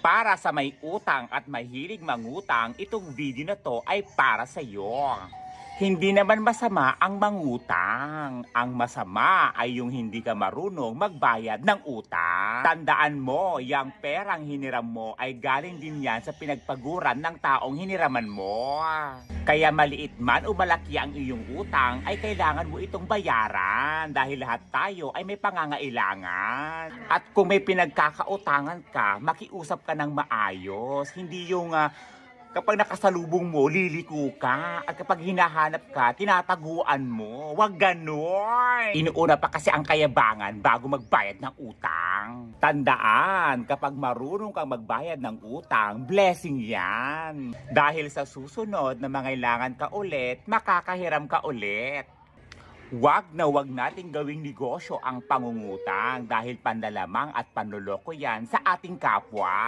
Para sa may utang at mahilig mangutang, itong video na to ay para sa iyo. Hindi naman masama ang mangutang. Ang masama ay yung hindi ka marunong magbayad ng utang. Tandaan mo, yung perang hiniram mo ay galing din yan sa pinagpaguran ng taong hiniraman mo. Kaya maliit man o malaki ang iyong utang, ay kailangan mo itong bayaran dahil lahat tayo ay may pangangailangan. At kung may pinagkakautangan ka, makiusap ka ng maayos. Hindi yung kapag nakasalubong mo, liliko ka. At kapag hinahanap ka, tinataguan mo. Huwag ganon. Inuuna pa kasi ang kayabangan bago magbayad ng utang. Tandaan, kapag marunong kang magbayad ng utang, blessing yan. Dahil sa susunod na mangailangan ka ulit, makakahiram ka ulit. Wag na wag nating gawing negosyo ang pangungutang dahil panlalamang at panloloko yan sa ating kapwa.